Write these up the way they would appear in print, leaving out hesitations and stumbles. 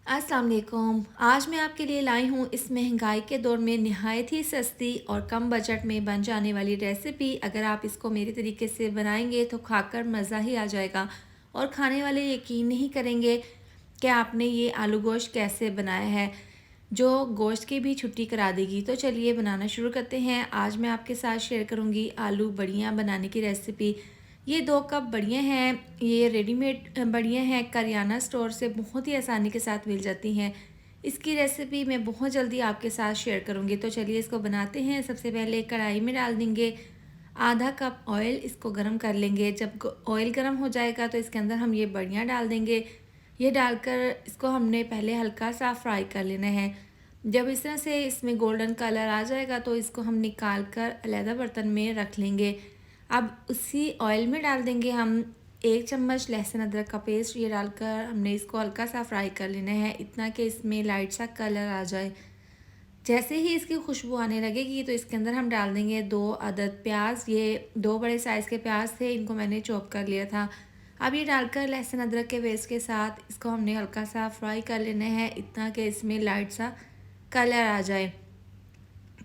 अस्सलाम वालेकुम। आज मैं आपके लिए लाई हूँ इस महंगाई के दौर में नहायत ही सस्ती और कम बजट में बन जाने वाली रेसिपी। अगर आप इसको मेरे तरीके से बनाएंगे तो खाकर मज़ा ही आ जाएगा और खाने वाले यकीन नहीं करेंगे कि आपने ये आलू गोश्त कैसे बनाया है, जो गोश्त की भी छुट्टी करा देगी। तो चलिए बनाना शुरू करते हैं। आज मैं आपके साथ शेयर करूँगी आलू बड़ियाँ बनाने की रेसिपी। ये 2 कप बड़ियाँ हैं, ये रेडीमेड बड़ियाँ हैं, करियाना स्टोर से बहुत ही आसानी के साथ मिल जाती हैं। इसकी रेसिपी मैं बहुत जल्दी आपके साथ शेयर करूँगी। तो चलिए इसको बनाते हैं। सबसे पहले कढ़ाई में डाल देंगे आधा कप ऑयल, इसको गर्म कर लेंगे। जब ऑयल गर्म हो जाएगा तो इसके अंदर हम ये बड़ियाँ डाल देंगे। ये डालकर इसको हमने पहले हल्का सा फ्राई कर लेना है। जब इस तरह से इसमें गोल्डन कलर आ जाएगा तो इसको हम निकाल कर अलग बर्तन में रख लेंगे। अब उसी ऑयल में डाल देंगे हम 1 चम्मच लहसुन अदरक का पेस्ट। ये डालकर हमने इसको हल्का सा फ्राई कर लेना है, इतना कि इसमें लाइट सा कलर आ जाए। जैसे ही इसकी खुशबू आने लगेगी तो इसके अंदर हम डाल देंगे 2 अदद प्याज। ये 2 बड़े साइज़ के प्याज थे, इनको मैंने चॉप कर लिया था। अब ये डालकर लहसुन अदरक के पेस्ट के साथ इसको हमने हल्का सा फ्राई कर लेना है, इतना कि इसमें लाइट सा कलर आ जाए।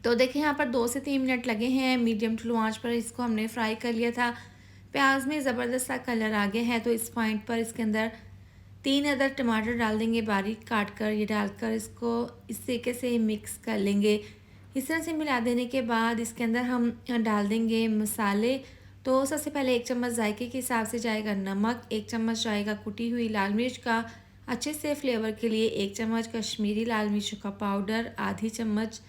तो देखिए यहाँ पर 2 से 3 मिनट लगे हैं, मीडियम टू लो आंच पर इसको हमने फ्राई कर लिया था। प्याज में ज़बरदस्त सा कलर आ गया है तो इस पॉइंट पर इसके अंदर 3 अदद टमाटर डाल देंगे बारीक काट कर। ये डालकर इसको इस तरीके से मिक्स कर लेंगे। इस तरह से मिला देने के बाद इसके अंदर हम डाल देंगे मसाले। तो सबसे पहले 1 चम्मच जायके के हिसाब से जाएगा नमक, 1 चम्मच जाएगा कुटी हुई लाल मिर्च का अच्छे से फ्लेवर के लिए, 1 चम्मच कश्मीरी लाल मिर्च का पाउडर, आधी चम्मच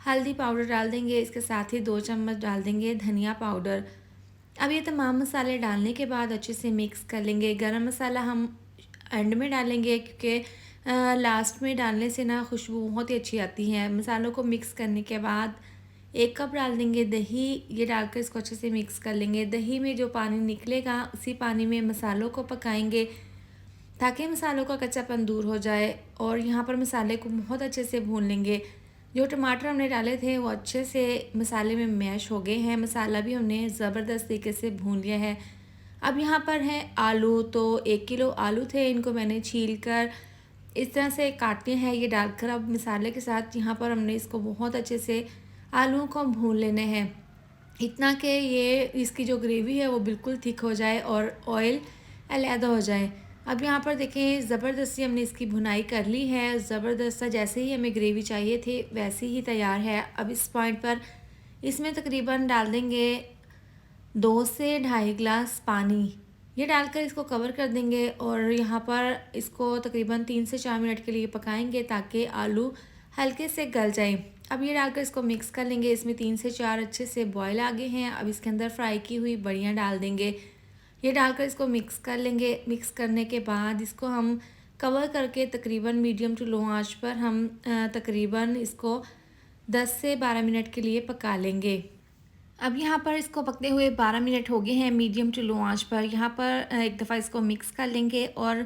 हल्दी पाउडर डाल देंगे। इसके साथ ही 2 चम्मच डाल देंगे धनिया पाउडर। अब ये तमाम मसाले डालने के बाद अच्छे से मिक्स कर लेंगे। गरम मसाला हम एंड में डालेंगे क्योंकि लास्ट में डालने से ना खुशबू बहुत ही अच्छी आती है। मसालों को मिक्स करने के बाद 1 कप डाल देंगे दही। ये डालकर इसको अच्छे से मिक्स कर लेंगे। दही में जो पानी निकलेगा उसी पानी में मसालों को पकाएंगे ताकि मसालों का कच्चापन दूर हो जाए। और यहाँ पर मसाले को बहुत अच्छे से भून लेंगे। जो टमाटर हमने डाले थे वो अच्छे से मसाले में मैश हो गए हैं। मसाला भी हमने ज़बरदस्त तरीके से भून लिया है। अब यहाँ पर है आलू। तो 1 किलो आलू थे, इनको मैंने छील कर इस तरह से काटे हैं। ये डालकर अब मसाले के साथ यहाँ पर हमने इसको बहुत अच्छे से आलूओं को भून लेने हैं, इतना कि ये इसकी जो ग्रेवी है वो बिल्कुल थिक हो जाए और ऑयल अलहदा हो जाए। अब यहाँ पर देखें ज़बरदस्ती हमने इसकी भुनाई कर ली है। ज़बरदस्त सा जैसे ही हमें ग्रेवी चाहिए थी वैसे ही तैयार है। अब इस पॉइंट पर इसमें तकरीबन डाल देंगे 2 से ढाई गिलास पानी। ये डालकर इसको कवर कर देंगे और यहाँ पर इसको तकरीबन 3 से 4 मिनट के लिए पकाएंगे ताकि आलू हल्के से गल जाए। अब ये डालकर इसको मिक्स कर लेंगे। इसमें 3 से 4 अच्छे से बॉयल आ गए हैं। अब इसके अंदर फ्राई की हुई बड़ियाँ डाल देंगे। ये डालकर इसको मिक्स कर लेंगे। मिक्स करने के बाद इसको हम कवर करके तकरीबन मीडियम टू लो आंच पर हम तकरीबन इसको 10 से 12 मिनट के लिए पका लेंगे। अब यहाँ पर इसको पकते हुए 12 मिनट हो गए हैं मीडियम टू लो आंच पर। यहाँ पर एक दफ़ा इसको मिक्स कर लेंगे और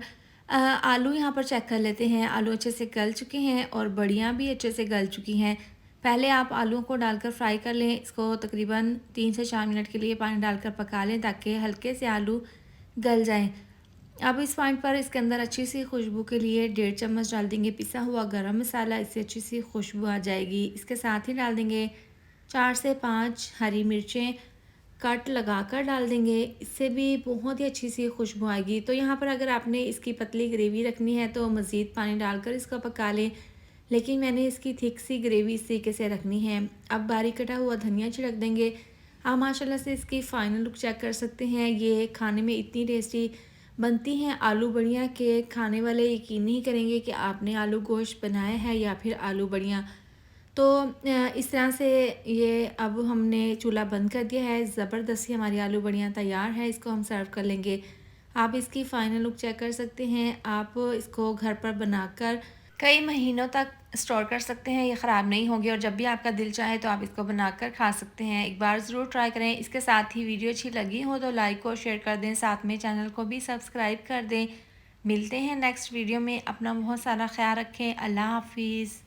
आलू यहाँ पर चेक कर लेते हैं। आलू अच्छे से गल चुके हैं और बड़ियाँ भी अच्छे से गल चुकी हैं। पहले आप आलूओं को डालकर फ्राई कर लें। इसको तकरीबन 3 से 4 मिनट के लिए पानी डालकर पका लें ताकि हल्के से आलू गल जाएं। अब इस पॉइंट पर इसके अंदर अच्छी सी खुशबू के लिए 1.5 चम्मच डाल देंगे पिसा हुआ गरम मसाला, इससे अच्छी सी खुशबू आ जाएगी। इसके साथ ही डाल देंगे 4 से 5 हरी मिर्चें कट लगाकर डाल देंगे, इससे भी बहुत ही अच्छी सी खुशबू आएगी। तो यहाँ पर अगर आपने इसकी पतली ग्रेवी रखनी है तो मज़ीद पानी डालकर इसको पका लें, लेकिन मैंने इसकी थिक सी ग्रेवी इस तरीके से रखनी है। अब बारीक कटा हुआ धनिया छिड़क देंगे। आप माशाल्लाह से इसकी फ़ाइनल लुक चेक कर सकते हैं। ये खाने में इतनी टेस्टी बनती हैं आलू बड़ियाँ कि खाने वाले यकीन नहीं करेंगे कि आपने आलू गोश्त बनाया है या फिर आलू बड़ियाँ। तो इस तरह से ये अब हमने चूल्हा बंद कर दिया है। ज़बरदस्ती हमारी आलू बड़ियाँ तैयार है। इसको हम सर्व कर लेंगे। आप इसकी फ़ाइनल लुक चेक कर सकते हैं। आप इसको घर पर बनाकर कई महीनों तक स्टोर कर सकते हैं, ये ख़राब नहीं होगी और जब भी आपका दिल चाहे तो आप इसको बनाकर खा सकते हैं। एक बार ज़रूर ट्राई करें। इसके साथ ही वीडियो अच्छी लगी हो तो लाइक और शेयर कर दें, साथ में चैनल को भी सब्सक्राइब कर दें। मिलते हैं नेक्स्ट वीडियो में। अपना बहुत सारा ख्याल रखें। अल्लाह हाफिज़।